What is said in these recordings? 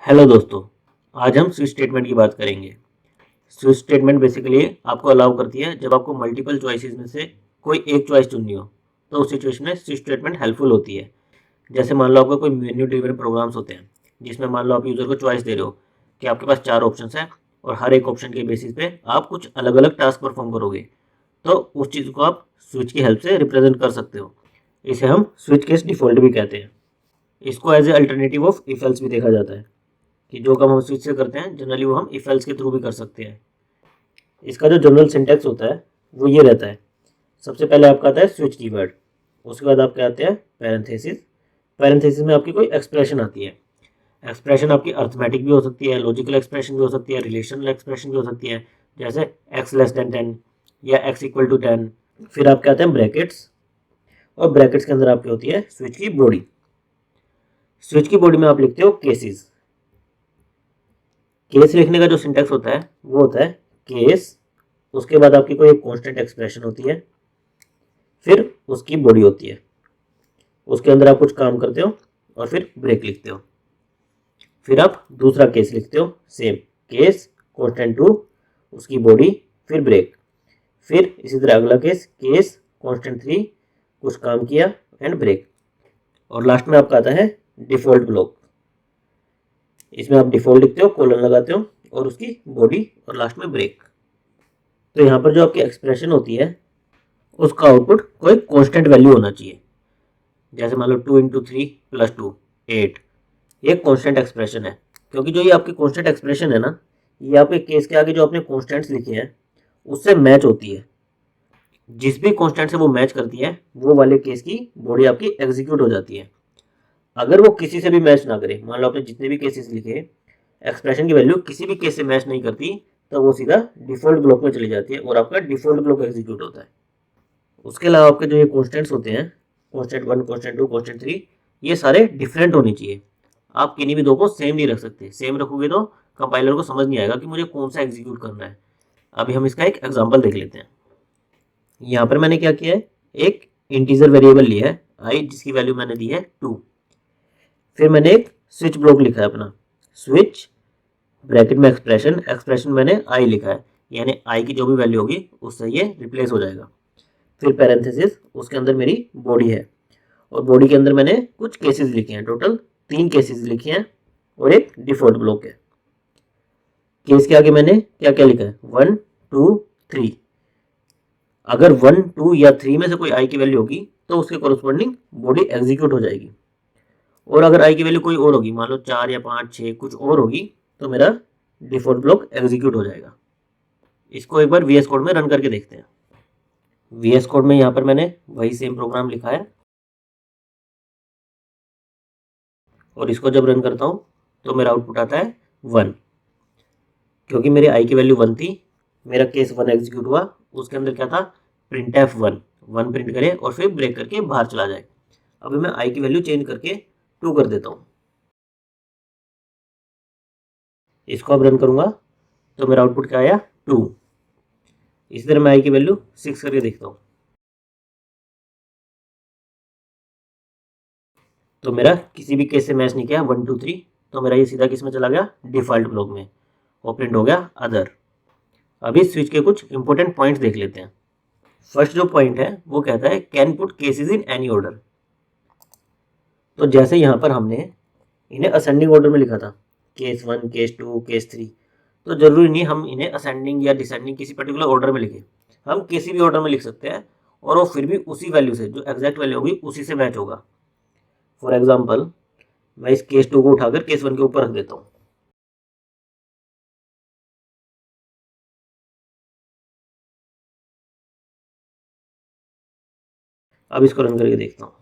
Hello दोस्तों, आज हम स्विच स्टेटमेंट की बात करेंगे। स्विच स्टेटमेंट बेसिकली आपको अलाउ करती है जब आपको मल्टीपल चॉइसेस में से कोई एक चॉइस चुननी हो, तो उस सिचुएशन में स्विच स्टेटमेंट हेल्पफुल होती है। जैसे मान लो आपका कोई मेन्यू ड्रिवन प्रोग्राम्स होते हैं, जिसमें मान लो आप यूजर को चॉइस दे रहे हो कि आपके पास 4 ऑप्शंस हैं और हर एक ऑप्शन के बेसिस पे आप कुछ अलग अलग टास्क परफॉर्म करोगे, तो उस चीज़ को आप स्विच की हेल्प से रिप्रेजेंट कर सकते हो। इसे हम स्विच केस डिफॉल्ट भी कहते हैं। इसको as a alternative of if else भी देखा जाता है कि जो काम हम स्विच से करते हैं जनरली वो हम इफ एल्स के थ्रू भी कर सकते हैं। इसका जो जनरल सिंटैक्स होता है वो ये रहता है। सबसे पहले आपका आता है स्विच कीवर्ड, उसके बाद आपके आते हैं पैरेंथेसिस। पैरेंथेसिस में आपकी कोई एक्सप्रेशन आती है। एक्सप्रेशन आपकी अर्थमेटिक भी हो सकती है, लॉजिकल एक्सप्रेशन भी हो सकती है, रिलेशनल एक्सप्रेशन भी हो सकती है, जैसे एक्स लेस देन 10 या एक्स इक्वल टू 10। फिर आपके आते हैं ब्रैकेट्स, और ब्रैकेट्स के अंदर आपकी होती है स्विच की बॉडी। स्विच की बॉडी में आप लिखते हो केसेस। केस लिखने का जो सिंटैक्स होता है वो होता है केस, उसके बाद आपकी कोई एक कांस्टेंट एक्सप्रेशन होती है, फिर उसकी बॉडी होती है, उसके अंदर आप कुछ काम करते हो और फिर ब्रेक लिखते हो। फिर आप दूसरा केस लिखते हो, सेम केस कांस्टेंट 2, उसकी बॉडी, फिर ब्रेक। फिर इसी तरह अगला केस केस कांस्टेंट 3, कुछ काम किया एंड ब्रेक। और लास्ट में आपका आता है डिफॉल्ट ब्लॉक। इसमें आप डिफॉल्ट लिखते हो, कोलन लगाते हो और उसकी बॉडी और लास्ट में ब्रेक। तो यहाँ पर जो आपकी एक्सप्रेशन होती है उसका आउटपुट कोई कांस्टेंट वैल्यू होना चाहिए। जैसे मान लो 2 इंटू 3 प्लस 2 8, ये कांस्टेंट एक्सप्रेशन है। क्योंकि जो ये आपकी कांस्टेंट एक्सप्रेशन है ना, ये आपके केस के आगे जो आपने कांस्टेंट्स लिखे हैं उससे मैच होती है। जिस भी कांस्टेंट से वो मैच करती है वो वाले केस की बॉडी आपकी एग्जीक्यूट हो जाती है। अगर वो किसी से भी मैच ना करे, मान लो आपने जितने भी केसेस लिखे, एक्सप्रेशन की वैल्यू किसी भी केस से मैच नहीं करती, तो वो सीधा डिफॉल्ट ब्लॉक में चली जाती है और आपका डिफॉल्ट ब्लॉक एग्जीक्यूट होता है। उसके अलावा आपके जो ये कॉन्स्टेंट्स होते हैं, कॉन्स्टेंट 1, कॉन्स्टेंट 2, कॉन्स्टेंट 3, ये सारे डिफरेंट होने चाहिए। आप किन्हीं भी दो को सेम नहीं रख सकते। सेम रखोगे तो कंपाइलर को समझ नहीं आएगा कि मुझे कौन सा एग्जीक्यूट करना है। अभी हम इसका एक एग्जांपल देख लेते हैं। यहाँ पर मैंने क्या किया है, एक इंटीजर वेरिएबल लिया है आई, जिसकी वैल्यू मैंने दी है 2। फिर मैंने एक स्विच ब्लॉक लिखा है अपना, स्विच ब्रैकेट में एक्सप्रेशन, एक्सप्रेशन मैंने आई लिखा है, यानी आई की जो भी वैल्यू होगी उससे ये रिप्लेस हो जाएगा। फिर पैरेंथेसिस, उसके अंदर मेरी बॉडी है और बॉडी के अंदर मैंने कुछ केसेस लिखे हैं, टोटल 3 केसेस लिखे हैं और एक डिफॉल्ट ब्लॉक है। केस के आगे मैंने क्या क्या लिखा है, 1 2 3। अगर 1 2 या 3 में से कोई आई की वैल्यू होगी तो उसके कॉरस्पॉन्डिंग बॉडी एग्जीक्यूट हो जाएगी। और अगर आई की वैल्यू कोई और होगी, मान लो 4 या 5 6 कुछ और होगी, तो मेरा डिफॉल्ट ब्लॉक एग्जीक्यूट हो जाएगा। इसको एक बार वीएस कोड में रन करके देखते हैं। वीएस कोड में यहाँ पर मैंने वही सेम प्रोग्राम लिखा है और इसको जब रन करता हूँ तो मेरा आउटपुट आता है 1। क्योंकि मेरे आई की वैल्यू 1 थी, मेरा केस 1 एग्जीक्यूट हुआ। उसके अंदर क्या था, प्रिंट एफ 1, 1 प्रिंट करे और फिर ब्रेक करके बाहर चला जाए। अभी मैं आई की वैल्यू चेंज करके 2 कर देता हूँ। इसको अब रन करूंगा तो मेरा आउटपुट क्या आया, 2। इसी तरह मैं आई की वैल्यू 6 करके देखता हूँ तो मेरा किसी भी केस से मैच नहीं किया, 1 2 3, तो मेरा ये सीधा किस में चला गया, डिफॉल्ट ब्लॉक में, और प्रिंट हो गया अदर। अभी स्विच के कुछ इंपॉर्टेंट पॉइंट्स देख लेते हैं। फर्स्ट जो पॉइंट है वो कहता है can put cases in any order. तो जैसे यहाँ पर हमने इन्हें असेंडिंग ऑर्डर में लिखा था, केस 1 केस 2 केस 3, तो जरूरी नहीं हम इन्हें असेंडिंग या डिसेंडिंग किसी पर्टिकुलर ऑर्डर में लिखें। हम किसी भी ऑर्डर में लिख सकते हैं और वो फिर भी उसी वैल्यू से, जो एग्जैक्ट वैल्यू होगी उसी से मैच होगा। फॉर एग्जाम्पल, मैं इस केस 2 को उठाकर केस 1 के ऊपर रख देता हूँ। अब इसको रन करके देखता हूँ।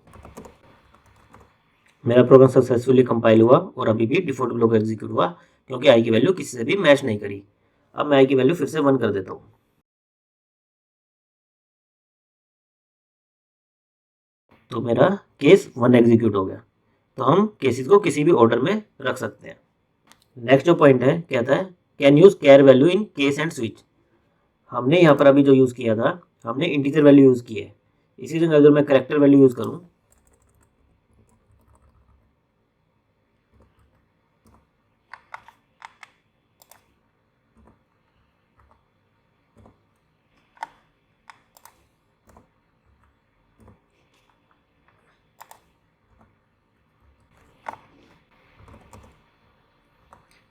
मेरा प्रोग्राम सक्सेसफुली कंपाइल हुआ और अभी भी डिफॉल्ट ब्लॉक एग्जीक्यूट हुआ, क्योंकि आई की वैल्यू किसी से भी मैच नहीं करी। अब मैं आई की वैल्यू फिर से 1 कर देता हूँ तो मेरा केस 1 एग्जीक्यूट हो गया। तो हम केसेस को किसी भी ऑर्डर में रख सकते हैं। नेक्स्ट जो पॉइंट है, कहता है can use char value in case and switch. हमने यहाँ पर अभी जो यूज़ किया था, हमने इंटीजर वैल्यू यूज़ की है। इसी जगह अगर मैं करेक्टर वैल्यू यूज़ करूँ,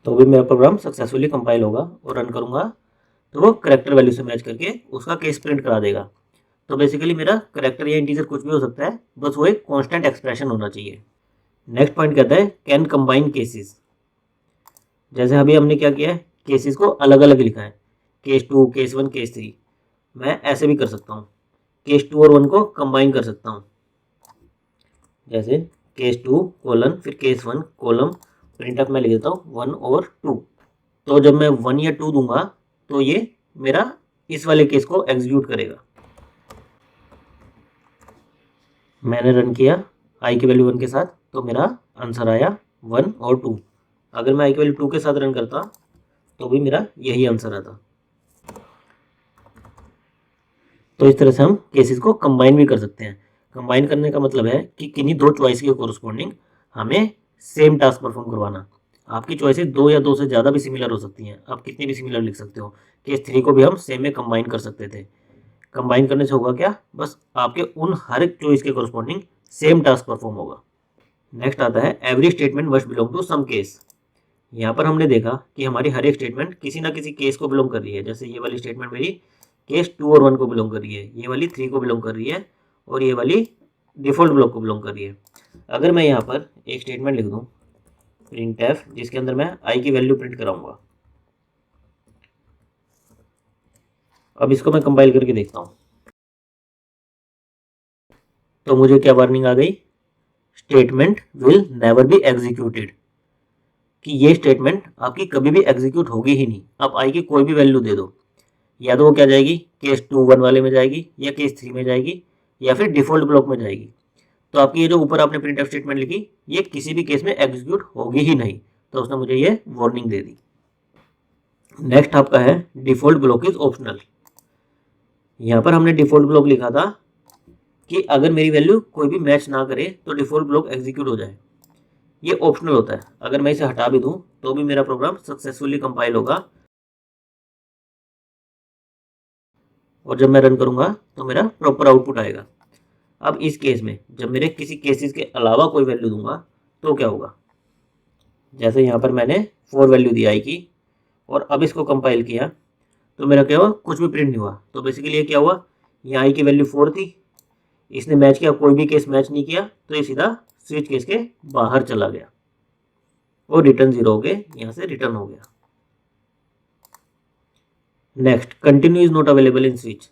तो भी मेरा प्रोग्राम सक्सेसफुली कंपाइल होगा और रन करूँगा तो वो करेक्टर वैल्यू से मैच करके उसका केस प्रिंट करा देगा। तो बेसिकली मेरा करेक्टर या इंटीजर कुछ भी हो सकता है, बस वो एक कांस्टेंट एक्सप्रेशन होना चाहिए। नेक्स्ट पॉइंट कहता है कैन कंबाइन केसेस। जैसे अभी हमने क्या किया है, केसेस को अलग अलग लिखा है, केस 2, केस 1, केस 3। मैं ऐसे भी कर सकता हूँ, केस 2 और 1 को कंबाइन कर सकता हूँ। जैसे केस 2 कोलन फिर केस 1 कोलम प्रिंटफ में लिख देता हूँ 1 और 2। तो जब मैं 1 या 2 दूंगा तो ये मेरा इस वाले केस को एग्जीक्यूट करेगा। मैंने रन किया आई की वैल्यू 1 के साथ तो मेरा आंसर आया 1 और 2। अगर मैं आई की वैल्यू 2 के साथ रन करता तो भी मेरा यही आंसर आता। तो इस तरह से हम केसेस को कंबाइन भी कर सकते हैं। कंबाइन करने का मतलब है कि किन्हीं दो चॉइस के कोरस्पॉन्डिंग हमें सेम टास्क परफॉर्म करवाना। आपकी चॉइसेस 2 या 2 से ज़्यादा भी सिमिलर हो सकती हैं, आप कितनी भी सिमिलर लिख सकते हो। केस 3 को भी हम सेम में कंबाइन कर सकते थे। कंबाइन करने से होगा क्या, बस आपके उन हर एक चॉइस के कोरस्पॉन्डिंग सेम टास्क परफॉर्म होगा। नेक्स्ट आता है every statement must belong to some case. यहाँ पर हमने देखा कि हमारी हर एक स्टेटमेंट किसी ना किसी केस को बिलोंग कर रही है। जैसे ये वाली स्टेटमेंट मेरी केस 2 और 1 को बिलोंग कर रही है, ये वाली 3 को बिलोंग कर रही है और ये वाली डिफॉल्ट ब्लॉक को बिलोंग कर रही है। अगर मैं यहाँ पर एक स्टेटमेंट लिख दूँ प्रिंटफ जिसके अंदर मैं आई की वैल्यू प्रिंट कराऊंगा, अब इसको मैं कंपाइल करके देखता हूँ तो मुझे क्या वार्निंग आ गई, statement will never be executed, कि ये स्टेटमेंट आपकी कभी भी एग्जीक्यूट होगी ही नहीं। आप आई की कोई भी वैल्यू दे दो, या तो वो क्या जाएगी केस 2 1 वाले में जाएगी या केस 3 में जाएगी या फिर डिफॉल्ट ब्लॉक में जाएगी। तो आपकी ये जो ऊपर आपने प्रिंटफ स्टेटमेंट लिखी ये किसी भी केस में एग्जीक्यूट होगी ही नहीं। तो उसने मुझे ये वार्निंग दे दी। नेक्स्ट आपका है डिफॉल्ट ब्लॉक इज ऑप्शनल। यहाँ पर हमने डिफॉल्ट ब्लॉक लिखा था कि अगर मेरी वैल्यू कोई भी मैच ना करे तो डिफॉल्ट ब्लॉक एग्जीक्यूट हो जाए। ये ऑप्शनल होता है, अगर मैं इसे हटा भी दूं तो भी मेरा प्रोग्राम सक्सेसफुली कंपाइल होगा और जब मैं रन करूंगा तो मेरा प्रॉपर आउटपुट आएगा। अब इस केस में जब मेरे किसी केसेस के अलावा कोई वैल्यू दूंगा तो क्या होगा, जैसे यहाँ पर मैंने 4 वैल्यू दी आई की और अब इसको कंपाइल किया तो मेरा क्या हुआ, कुछ भी प्रिंट नहीं हुआ। तो बेसिकली ये क्या हुआ, यहाँ आई की वैल्यू 4 थी, इसने मैच किया, कोई भी केस मैच नहीं किया तो ये सीधा स्विच केस के बाहर चला गया और रिटर्न 0 हो गए, यहाँ से रिटर्न हो गया। Next continue is not available in switch.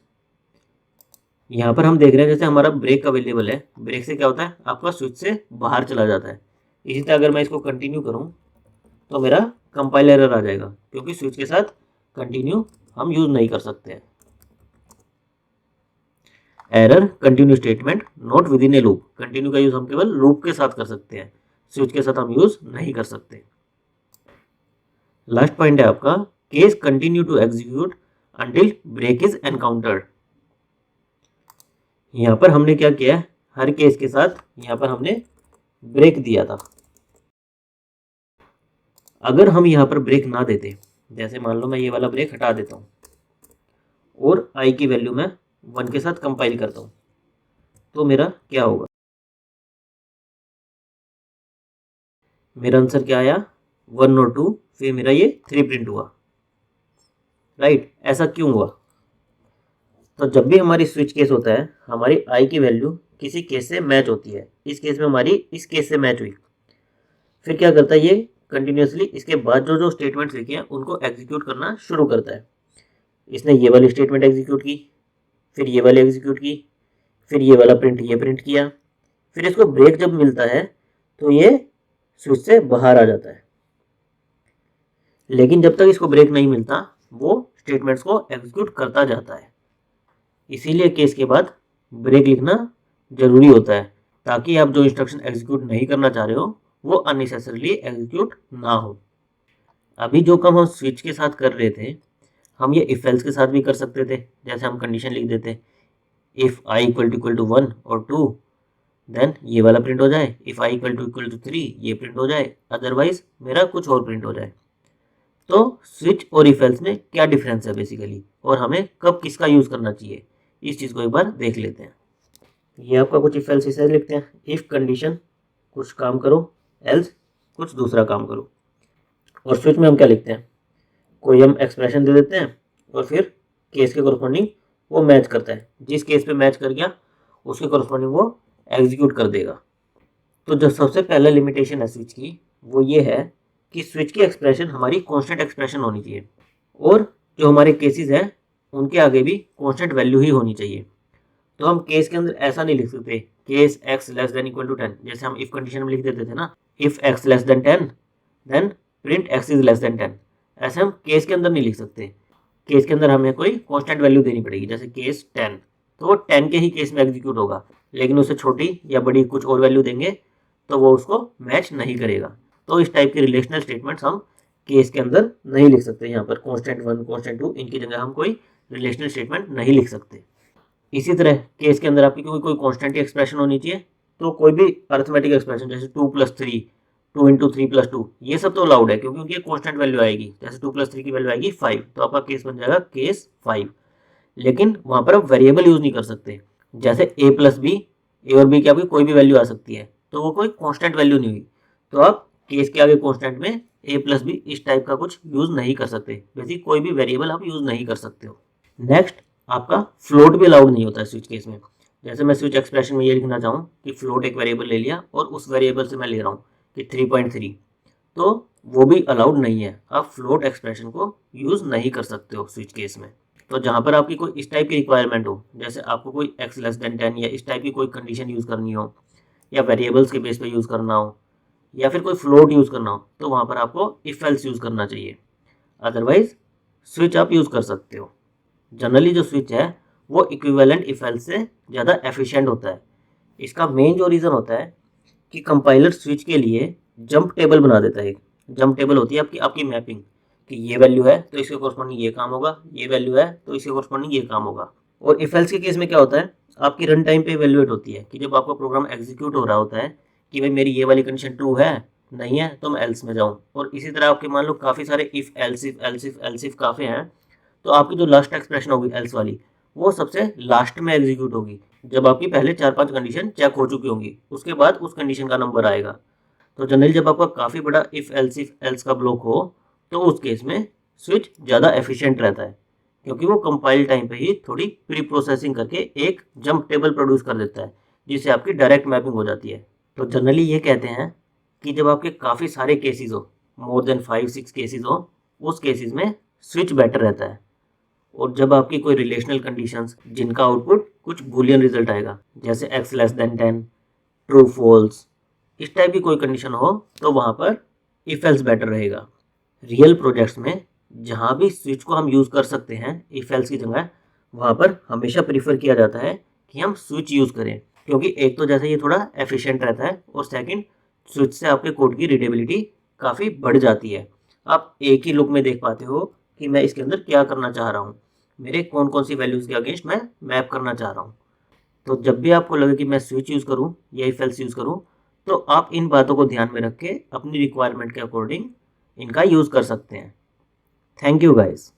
यहाँ पर हम देख रहे हैं जैसे हमारा ब्रेक अवेलेबल है, ब्रेक से क्या होता है आपका स्विच से बाहर चला जाता है। इसी तरह अगर मैं इसको कंटिन्यू करूँ तो मेरा कंपाइल एरर आ जाएगा क्योंकि स्विच के साथ कंटिन्यू हम यूज नहीं कर सकते हैं। Error continue statement not with in A loop. Continue का यूज हम केवल लूप के साथ कर सकते हैं, स्विच के साथ हम यूज नहीं कर सकते। लास्ट पॉइंट है आपका case continue to execute until break is encountered. यहाँ पर हमने क्या किया है, हर केस के साथ यहाँ पर हमने ब्रेक दिया था। अगर हम यहाँ पर ब्रेक ना देते, जैसे मान लो मैं ये वाला ब्रेक हटा देता हूँ और आई की वैल्यू मैं 1 के साथ कंपाइल करता हूँ तो मेरा क्या होगा, मेरा आंसर क्या आया 1 और 2, फिर मेरा ये 3 प्रिंट हुआ। राइट, ऐसा क्यों हुआ, तो जब भी हमारी स्विच केस होता है हमारी आई की वैल्यू किसी केस से मैच होती है। इस केस में हमारी इस केस से मैच हुई, फिर क्या करता है ये कंटिन्यूसली इसके बाद जो जो स्टेटमेंट्स लिखे हैं उनको एग्जीक्यूट करना शुरू करता है। इसने ये वाली स्टेटमेंट एग्जीक्यूट की, फिर ये वाली एग्जीक्यूट की, फिर ये वाला प्रिंट ये प्रिंट किया, फिर इसको ब्रेक जब मिलता है तो ये स्विच से बाहर आ जाता है। लेकिन जब तक इसको ब्रेक नहीं मिलता वो स्टेटमेंट्स को एग्जीक्यूट करता जाता है। इसीलिए केस के बाद ब्रेक लिखना जरूरी होता है ताकि आप जो इंस्ट्रक्शन एग्जीक्यूट नहीं करना चाह रहे हो वो अननेसेसरीली एग्जीक्यूट ना हो। अभी जो काम हम स्विच के साथ कर रहे थे हम ये इफ एल्स के साथ भी कर सकते थे। जैसे हम कंडीशन लिख देते इफ आई इक्वल टू 1 और 2 देन ये वाला प्रिंट हो जाए, इफ आई इक्वल टू 3 ये प्रिंट हो जाए, अदरवाइज मेरा कुछ और प्रिंट हो जाए। तो स्विच और इफ एल्स में क्या डिफरेंस है बेसिकली और हमें कब किसका यूज करना चाहिए इस चीज को एक बार देख लेते हैं। ये आपका कुछ इफ एल्स ऐसे लिखते हैं, इफ कंडीशन कुछ काम करो एल्स कुछ दूसरा काम करो। और स्विच में हम क्या लिखते हैं, कोई हम एक्सप्रेशन दे देते हैं और फिर केस के कोरस्पॉन्डिंग वो मैच करता है, जिस केस पे मैच कर गया उसके कोरस्पॉन्डिंग वो एग्जीक्यूट कर देगा। तो जो सबसे पहला लिमिटेशन है स्विच की वो ये है कि स्विच की एक्सप्रेशन हमारी कांस्टेंट एक्सप्रेशन होनी चाहिए और जो हमारे केसेस हैं उनके आगे भी कांस्टेंट वैल्यू ही होनी चाहिए। तो हम केस के अंदर ऐसा नहीं लिख सकते case x less than equal to 10, जैसे हम इफ कंडीशन में लिख देते थे ना, if x less than 10 then print x is less than 10। ऐसे हम केस के अंदर नहीं लिख सकते। केस के अंदर हमें कोई कांस्टेंट वैल्यू देनी पड़ेगी, जैसे केस 10 तो वो 10 के ही केस में एग्जीक्यूट होगा, लेकिन उससे छोटी या बड़ी कुछ और वैल्यू देंगे तो वो उसको मैच नहीं करेगा। तो इस टाइप के रिलेशनल स्टेटमेंट्स हम केस के अंदर नहीं लिख सकते। यहाँ पर कांस्टेंट 1 कांस्टेंट 2 इनकी जगह हम कोई रिलेशनल स्टेटमेंट नहीं लिख सकते। इसी तरह केस के अंदर आपकी कोई कांस्टेंट एक्सप्रेशन होनी चाहिए, तो कोई भी अरिथमेटिक एक्सप्रेशन जैसे 2+3 2 इंटू 3+2 ये सब तो अलाउड है क्योंकि उनकी कांस्टेंट वैल्यू आएगी। जैसे 2+3 की वैल्यू आएगी 5 तो आपका केस बन जाएगा केस 5। लेकिन वहां पर आप वेरिएबल यूज नहीं कर सकते, जैसे a+b, ए और बी की आपकी कोई भी वैल्यू आ सकती है तो वो कोई कांस्टेंट वैल्यू नहीं हुई, तो आप केस के आगे कांस्टेंट में a+b इस टाइप का कुछ यूज नहीं कर सकते। बेसिक कोई भी वेरिएबल आप यूज नहीं कर सकते हो। नेक्स्ट आपका फ्लोट भी अलाउड नहीं होता है स्विच केस में। जैसे मैं स्विच एक्सप्रेशन में ये लिखना चाहूँ कि फ्लोट एक वेरिएबल ले लिया और उस वेरिएबल से मैं ले रहा हूँ कि 3.3, तो वो भी अलाउड नहीं है। आप फ्लोट एक्सप्रेशन को यूज नहीं कर सकते हो स्विच केस में। तो जहाँ पर आपकी कोई इस टाइप की रिक्वायरमेंट हो, जैसे आपको कोई x लेस देन 10 या इस टाइप की कोई कंडीशन यूज करनी हो, या वेरिएबल्स के बेस पे यूज करना हो, या फिर कोई फ्लोट यूज करना हो, तो वहाँ पर आपको इफ एल्स यूज करना चाहिए। अदरवाइज स्विच आप यूज कर सकते हो। जनरली जो स्विच है वो इक्विवेलेंट इफ एल्स से ज़्यादा एफिशिएंट होता है। इसका मेन जो रीज़न होता है कि कंपाइलर स्विच के लिए जंप टेबल बना देता है। जंप टेबल होती है आपकी आपकी मैपिंग कि ये वैल्यू है तो इसके कोरस्पॉन्डिंग ये काम होगा, ये वैल्यू है तो इसके कोरस्पॉन्डिंग ये काम होगा। और इफ एल्स के केस में क्या होता है, आपकी रन टाइम पे इवेल्युएट होती है कि जब आपका प्रोग्राम एग्जीक्यूट हो रहा होता है कि भाई मेरी ये वाली कंडीशन ट्रू है, नहीं है तो मैं एल्स में जाऊँ। और इसी तरह आपके मान लो काफ़ी सारे if else if else if else if काफ़ी हैं, तो आपकी जो लास्ट एक्सप्रेशन होगी एल्स वाली वो सबसे लास्ट में एग्जीक्यूट होगी, जब आपकी पहले 4-5 कंडीशन चेक हो चुकी होंगी, उसके बाद उस कंडीशन का नंबर आएगा। तो जनरली जब आपका काफ़ी बड़ा इफ एल्स का ब्लॉक हो तो उस केस में स्विच ज़्यादा एफिशिएंट रहता है, क्योंकि वो कंपाइल टाइम पे ही थोड़ी प्री प्रोसेसिंग करके एक जंप टेबल प्रोड्यूस कर देता है, जिससे आपकी डायरेक्ट मैपिंग हो जाती है। तो जनरली ये कहते हैं कि जब आपके काफ़ी सारे केसेस हो, मोर देन 5-6 केसेस हो, उस केसेस में स्विच बेटर रहता है। और जब आपकी कोई रिलेशनल कंडीशंस जिनका आउटपुट कुछ बूलियन रिजल्ट आएगा, जैसे x less than 10, true false, इस टाइप की कोई कंडीशन हो, तो वहाँ पर इफ एल्स बेटर रहेगा। रियल प्रोजेक्ट्स में जहाँ भी स्विच को हम यूज़ कर सकते हैं इफ एल्स की जगह, वहाँ पर हमेशा प्रीफर किया जाता है कि हम स्विच यूज़ करें, क्योंकि एक तो जैसे ये थोड़ा एफिशिएंट रहता है और सेकंड स्विच से आपके कोड की रीडेबिलिटी काफ़ी बढ़ जाती है। आप एक ही लुक में देख पाते हो कि मैं इसके अंदर क्या करना चाह रहा हूँ, मेरे कौन कौन सी वैल्यूज़ के अगेंस्ट मैं मैप करना चाह रहा हूँ। तो जब भी आपको लगे कि मैं स्विच यूज़ करूँ या इफ एल्स यूज़ करूँ, तो आप इन बातों को ध्यान में रख के अपनी रिक्वायरमेंट के अकॉर्डिंग इनका यूज़ कर सकते हैं। Thank you guys.